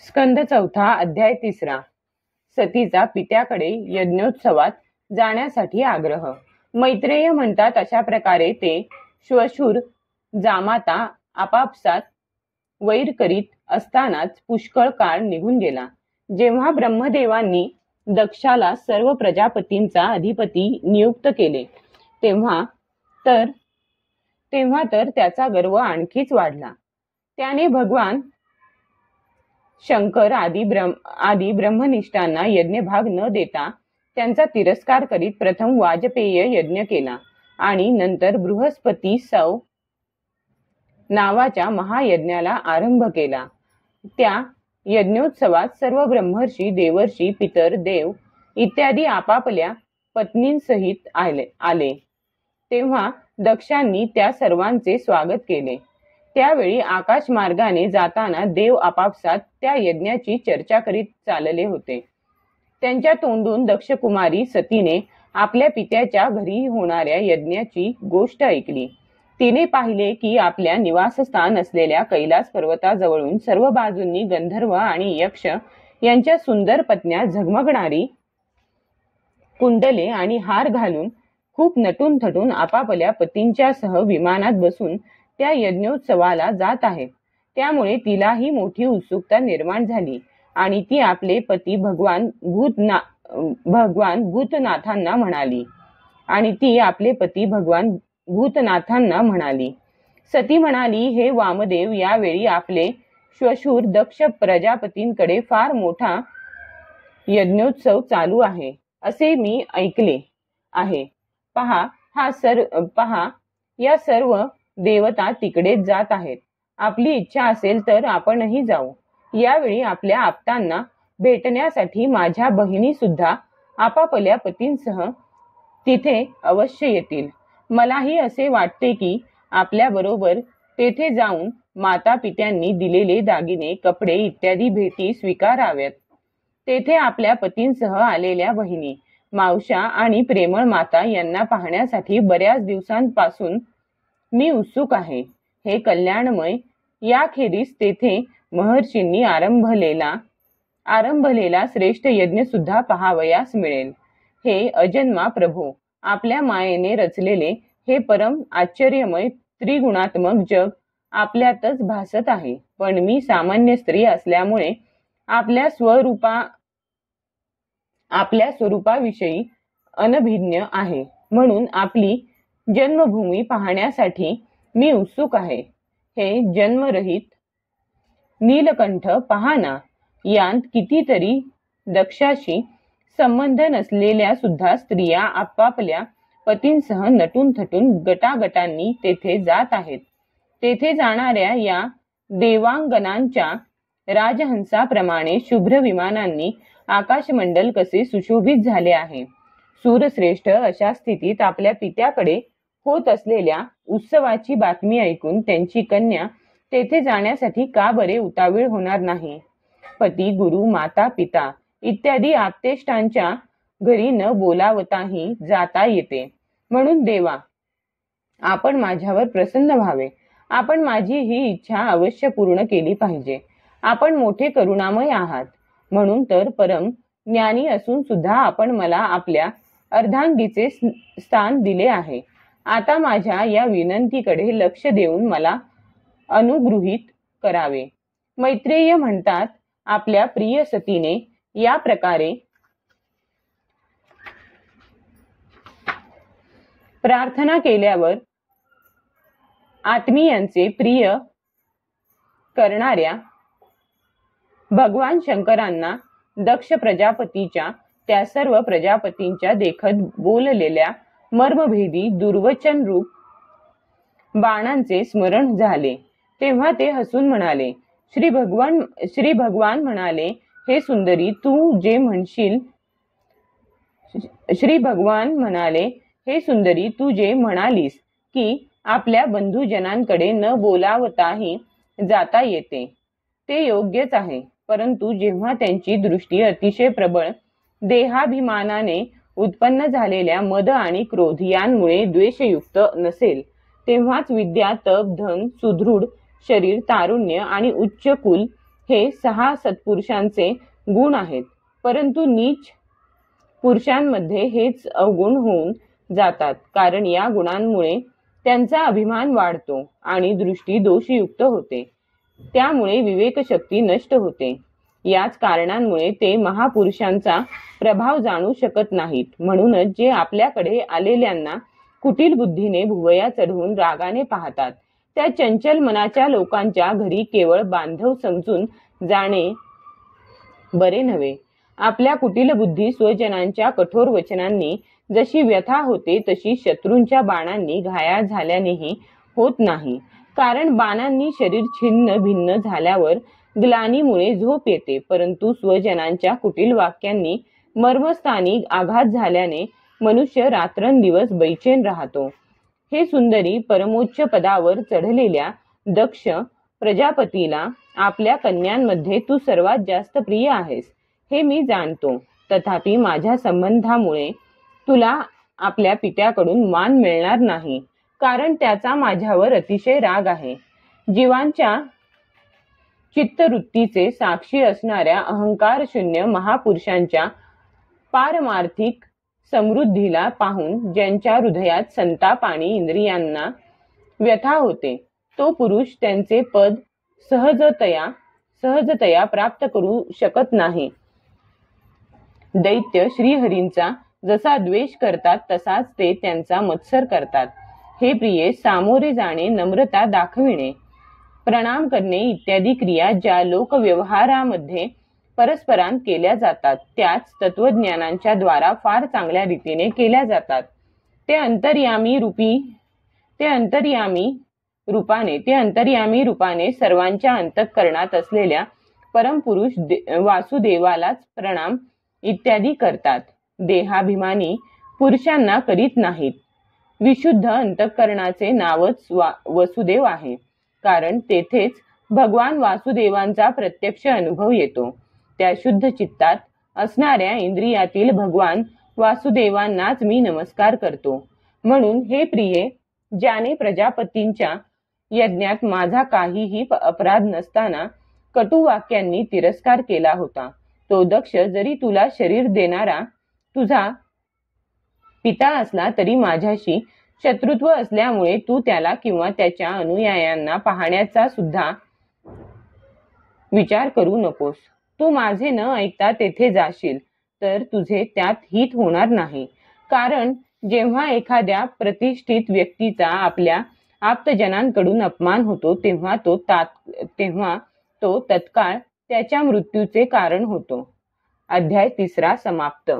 स्कंद चौथा अध्याय 3. सतीचा पित्याकडे यज्ञोत्सवात जाण्यासाठी आग्रह. मैत्रेय म्हणतात अशा प्रकारे ते श्वशुर जामाता आपापसात वैर करीत असतानाच पुष्कळ काळ निघून गेला. जेव्हा ब्रह्मदेवांनी दक्षाला सर्व प्रजापतींचा अधिपती नियुक्त केले तेव्हा तर त्याचा गर्व आणखीच वाढला. त्याने भगवान शंकर आदी ब्रह्मनिष्ठांना यज्ञभाग न देता त्यांचा तिरस्कार करीत प्रथम वाजपेय यज्ञ केला आणि नंतर बृहस्पती सौ नावाच्या महायज्ञाला आरंभ केला. त्या यज्ञोत्सवात सर्व ब्रह्मर्षी, देवर्षी, पितर, देव इत्यादी आपापल्या पत्नींसहित आले. तेव्हा दक्षांनी त्या सर्वांचे स्वागत केले. त्यावेळी आकाश मार्गाने जाताना देव आपापसात त्या यज्ञाची चर्चा करीत चालले होते. त्यांच्या तोंडून दक्षकुमारी सतीने आपल्या पित्याच्या घरी होणाऱ्या यज्ञाची गोष्ट ऐकली. तिने पाहिले की आपल्या निवासस्थान असलेल्या कैलास पर्वताजवळून सर्व बाजूंनी गंधर्व आणि यक्ष यांच्या सुंदर पत्न्या झगमगणारी कुंडले आणि हार घालून खूप नटून थटून आपापल्या पतींच्या सह विमानात बसून त्या यज्ञोत्सवाला जात आहेत. त्यामुळे तिलाही मोठी उत्सुकता निर्माण झाली आणि ती आपले पती भगवान भूतनाथांना म्हणाली. सती म्हणाली, हे वामदेव, यावेळी आपले श्वशुर दक्ष प्रजापतींकडे फार मोठा यज्ञोत्सव चालू आहे असे मी ऐकले आहे. पहा या सर्व देवता तिकडेच जात आहेत. आपली इच्छा असेल तर आपणही जाऊ. यावेळी आपल्या आप्तांना भेटण्यासाठी माझ्या बहिणी सुद्धा आपापल्या पतींसह तिथे अवश्य येतील. मलाही असे वाटते की आपल्या बरोबर तेथे जाऊन माता पित्यांनी दिलेले दागिने, कपडे इत्यादी भेटी स्वीकाराव्यात. तेथे आपल्या पतींसह आलेल्या बहिणी, मावश्या आणि प्रेमळ माता यांना पाहण्यासाठी बऱ्याच दिवसांपासून मी उत्सुक आहे. हे कल्याणमय, याखेरीज तेथे महर्षींनी आरंभलेला श्रेष्ठ यज्ञ सुद्धा पाहावयास मिळेल. हे अजन्मा प्रभो, आपल्या मायेने रचलेले हे परम आश्चर्यमय त्रिगुणात्मक जग आपल्यातच भासत आहे. पण मी सामान्य स्त्री असल्यामुळे आपल्या स्वरूपाविषयी अनभिज्ञ आहे. म्हणून आपली जन्मभूमी पाहण्यासाठी मी उत्सुक आहे. हे जन्मरहित नीलकंठ पहा ना. यांत कितीतरी दक्षाशी संबंध नसलेल्या सुद्धा स्त्रिया आपापल्या पतींसह नटून थटून गटागटांनी तेथे जात आहेत. तेथे जाणाऱ्या या देवांगनांच्या राजहंसाप्रमाणे शुभ्र विमानांनी आकाशमंडल कसे सुशोभित झाले आहे. सूरश्रेष्ठ अशा स्थितीत आपल्या पित्याकडे होत असलेल्या उत्सवाची बातमी ऐकून त्यांची कन्या तेथे जाण्यासाठी का बरे उतावीळ होणार नाही. पती, गुरु, माता, पिता इत्यादी आप्तेष्टांच्या घरी न बोलावताही जाता येते. म्हणून देवा, आपण माझ्यावर प्रसन्न व्हावे. आपण माझी ही इच्छा अवश्य पूर्ण केली पाहिजे. आपण मोठे करुणामय आहात. म्हणून तर परम ज्ञानी असून सुद्धा आपण मला आपल्या अर्धांगीचे स्थान दिले आहे. आता माझ्या या विनंतीकडे लक्ष देऊन मला अनुगृहीत करावे. मैत्रेय म्हणतात, आपल्या प्रिय सतीने या प्रकारे प्रार्थना केल्यावर आत्मीयांचे प्रिय करणाऱ्या भगवान शंकरांना दक्ष प्रजापतीच्या त्या सर्व प्रजापतींच्या देखत बोललेल्या मर्मभेदी दुर्वचन रूप बाणांचे स्मरण झाले. तेव्हा ते हसून म्हणाले, श्री भगवान म्हणाले, हे सुंदरी, तू जे म्हणालीस की आपल्या बंधुजनांकडे न बोलावताही जाता येते ते योग्यच आहे. परंतु जेव्हा त्यांची दृष्टी अतिशय प्रबळ देहाभिमानाने उत्पन्न झालेल्या मद आणि क्रोध यांमुळे द्वेषयुक्त नसेल, तेव्हाच विद्या, तप, धन, सुदृढ शरीर, तारुण्य आणि उच्च कुल हे 6 सत्पुरुषांचे गुण आहेत, परंतु नीच पुरुषांमध्ये हेच अवगुण होऊन जातात, कारण या गुणांमुळे त्यांचा अभिमान वाढतो आणि दृष्टी दोषयुक्त होते. त्यामुळे विवेकशक्ती नष्ट होते. याच कारणांमुळे ते महापुरुषांचा प्रभाव जाणू शकत नाहीत. म्हणूनच जे आपल्याकडे आलेल्यांना कुटील बुद्धीने भुवया चढवून रागाने पाहतात, त्या चंचल मनाच्या लोकांच्या घरी केवळ बांधव समजून जाणे बरे नव्हे. आपल्या कुटील बुद्धी स्वजनांच्या कठोर वचनांनी जशी व्यथा होते, तशी शत्रूंच्या बाणांनी घायाळ झाल्यानेही होत नाही. कारण बाणांनी शरीर छिन्न भिन्न झाल्यावर ग्लानीमुळे झोप येते, परंतु स्वजनांच्या कुटील वाक्यांनी मर्मस्थानी आघात झाल्याने मनुष्य रात्रंदिवस बैचेन राहतो. हे सुंदरी, परमोच्च पदावर चढलेल्या दक्ष प्रजापतीला आपल्या कन्यांमध्ये तू सर्वात जास्त प्रिय आहेस, हे मी जाणतो. तथापि माझ्या संबंधामुळे तुला आपल्या पित्याकडून मान मिळणार नाही, कारण त्याचा माझ्यावर अतिशय राग आहे. जीवांच्या चित्तवृत्तीचे साक्षी असणाऱ्या अहंकार शून्य महापुरुषांच्या पारमार्थिक समृद्धीला पाहून ज्यांच्या हृदयात संताप आणि इंद्रियांना व्यथा होते, तो पुरुष त्यांचे पद सहजतया प्राप्त करू शकत नाही. दैत्य श्रीहरींचा जसा द्वेष करतात, तसाच ते त्यांचा मत्सर करतात. हे प्रिये, सामोरे जाणे, नम्रता दाखविणे, प्रणाम करणे इत्यादी क्रिया ज्या लोकव्यवहारामध्ये परस्परांत केल्या जातात, त्याच तत्वज्ञानांच्या द्वारा फार चांगल्या रीतीने केल्या जातात. ते अंतर्यामी रूपाने सर्वांच्या अंतःकरणात असलेल्या परमपुरुष वासुदेवालाच प्रणाम इत्यादी करतात. देहाभिमानी पुरुषांना करीत नाहीत. विशुद्ध अंतःकरणाचे नावच वसुदेव आहे, कारण तेथेच भगवान वासुदेवांचा प्रत्यक्ष अनुभव येतो. त्या शुद्ध चित्तात असणाऱ्या इंद्रियातील भगवान वासुदेवांनाच मी नमस्कार करतो. म्हणून हे प्रिये, ज्याने प्रजापतींच्या यज्ञात माझा काहीही अपराध नसताना कटुवाक्यांनी तिरस्कार केला होता, तो दक्ष जरी तुला शरीर देणारा तुझा पिता असला तरी माझ्याशी शत्रुत्व असल्यामुळे तू त्याला किंवा त्याच्या अनुयायांना पाहण्याचा सुद्धा विचार करू नकोस. तू माझे न ऐकता तेथे जाशील तर तुझे त्यात हित होणार नाही. कारण जेव्हा एखाद्या प्रतिष्ठित व्यक्तीचा आपल्या आप्तजनांकडून अपमान होतो, तेव्हा तो तत्काळ त्याच्या मृत्यूचे कारण होतो. अध्याय 3 समाप्त.